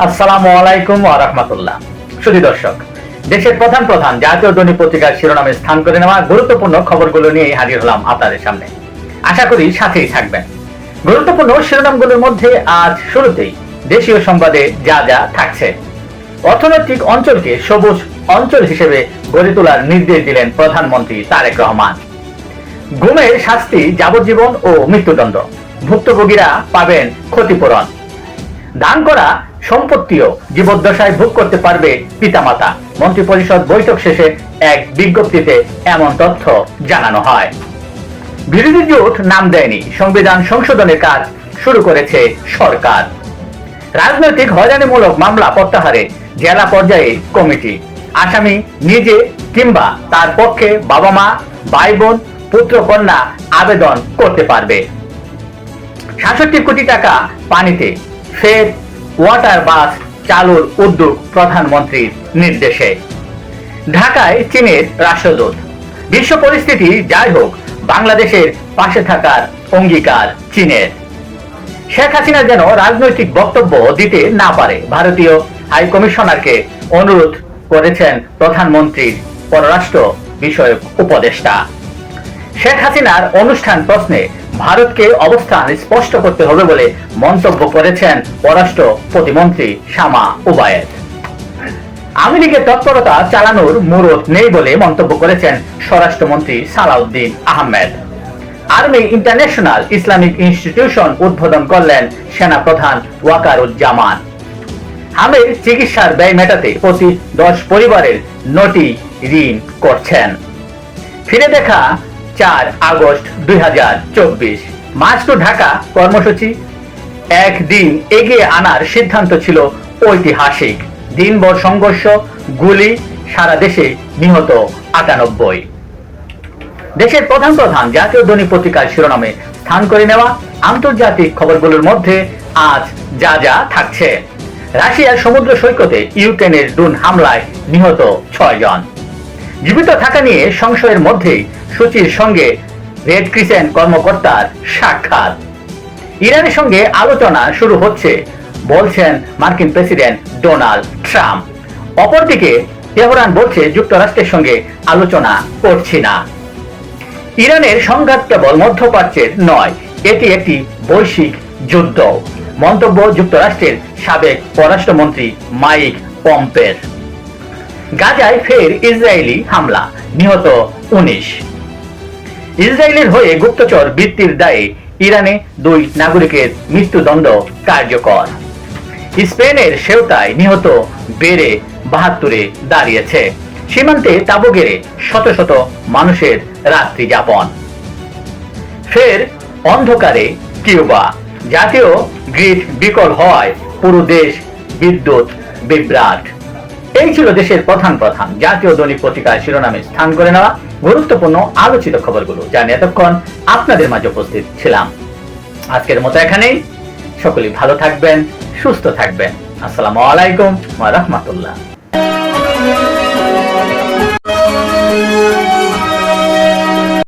আসসালামু আলাইকুম ওয়া রাহমাতুল্লাহ। সুধী দর্শক, দেশের প্রধান প্রধান জাতীয় দৈনিক পত্রিকার শিরোনামে স্থান করে নেওয়া গুরুত্বপূর্ণ খবরগুলো নিয়ে হাজির হলাম আপনাদের সামনে। আশা করি সাথেই থাকবেন। গুরুত্বপূর্ণ শিরোনামগুলোর মধ্যে আজ শুরুতেই দেশীয় সংবাদে যা যা থাকছে। অর্থনৈতিক অঞ্চলকে সবুজ অঞ্চল হিসেবে গড়ে তোলার নির্দেশ দিলেন প্রধানমন্ত্রী তারেক রহমান। গুমের শাস্তি যাবজ্জীবন ও মৃত্যুদণ্ড, ভুক্তভোগীরা পাবেন ক্ষতিপূরণ। দান করা সম্পত্তিও জীবদ্দশায় ভোগ করতে পারবে পিতামাতা। মন্ত্রিপরিষদ বৈঠক শেষে এক বিজ্ঞপ্তিতে এমন তথ্য জানানো হয়। বিরোধী জোট নাম দেয়নি, সংবিধান সংশোধনের কাজ শুরু করেছে সরকার। রাজনৈতিক হয়রানিমূলক মামলা প্রত্যাহারে জেলা পর্যায়ে কমিটি। আসামি নিজে কিংবা তার পক্ষে বাবা মা, ভাই বোন, পুত্র কন্যা আবেদন করতে পারবে। ৬৭ কোটি টাকা পানিতে, ফের ওয়াটার বাস চালুর উদ্যোগ প্রধানমন্ত্রীর নির্দেশে। ঢাকায় চীনের রাষ্ট্রদূত। বিশ্ব পরিস্থিতি যাই হোক, বাংলাদেশের পাশে থাকার অঙ্গীকার চীনের। শেখ হাসিনা যেন রাজনৈতিক বক্তব্য দিতে না পারে, ভারতীয় হাই কমিশনারকে অনুরোধ করেছেন প্রধানমন্ত্রীর পররাষ্ট্র বিষয়ক উপদেষ্টা। শেখ হাসিনার অনুষ্ঠান প্রশ্নে ভারতকে অবস্থান স্পষ্ট করতে হবে বলে মন্তব্য করেছেন পররাষ্ট্র প্রতিমন্ত্রী শামা ওবায়েদ। আওয়ামী লীগের তৎপরতা চালানোর মুরত নেই বলে মন্তব্য করেছেন স্বরাষ্ট্রমন্ত্রী Salauddin Ahmed. Army international Islamic institution উদ্বোধন করলেন সেনাপ্রধান ওয়াকারুজ্জামান। হামের চিকিৎসার ব্যয় মেটাতে প্রতি 10 পরিবারের 9টি ঋণ করছেন। ফিরে দেখা 4 আগস্ট 2024। মার্চ টু ঢাকা কর্মসূচি একদিন এগিয়ে আনার সিদ্ধান্ত ছিল ঐতিহাসিক। দিনভর সংঘর্ষ, গুলি, সারা দেশে নিহত 98। দেশের প্রধান প্রধান জাতীয় দৈনিক পত্রিকার শিরোনামে স্থান করে নেওয়া আন্তর্জাতিক খবরগুলোর মধ্যে আজ যা যা থাকছে। রাশিয়ার সমুদ্র সৈকতে ইউক্রেনের ড্রোন হামলায় নিহত 6 জন। জীবিত থাকা নিয়ে সংশয়ের মধ্যেই সূচির সঙ্গে রেড ক্রিসেন্ট কর্মকর্তার সাক্ষাৎ। ইরানের সঙ্গে আলোচনা শুরু হচ্ছে বলছেন মার্কিন প্রেসিডেন্ট ডোনাল্ড ট্রাম্প। অপরদিকে তেহরান বলছে যুক্তরাষ্ট্রের সঙ্গে আলোচনা করছি না। ইরানের সংঘাত কেবল মধ্যপ্রাচ্যের নয়, এটি একটি বৈশ্বিক যুদ্ধ, মন্তব্য যুক্তরাষ্ট্রের সাবেক পররাষ্ট্রমন্ত্রী মাইক পম্পের। গাজায় ফের ইসরায়েলি হামলা, নিহত 19। ইসরায়েলের হয়ে গুপ্তচর বৃত্তির দায়ে ইরানে 2 নাগরিকের মৃত্যুদণ্ড কার্যকর। স্পেনের সেউতায় নিহত বেড়ে 72-এ দাঁড়িয়েছে। সীমান্তে তাঁবু গেড়ে শত শত মানুষের রাত্রি যাপন। ফের অন্ধকারে কিউবা, জাতীয় গ্রিড বিকল হওয়ায় পুরো দেশ বিদ্যুৎ বিভ্রাট। এই ছিল দেশের প্রধান প্রধান জাতীয় দৈনিক পত্রিকার শিরোনামে স্থান করে নেওয়া গুরুত্বপূর্ণ আলোচিত খবরগুলো, যা নিয়ে এতক্ষণ আপনাদের মাঝে উপস্থিত ছিলাম। আজকের মতো এখানেই। সকলেই ভালো থাকবেন, সুস্থ থাকবেন। আসসালামু আলাইকুম ওয়া রাহমাতুল্লাহ।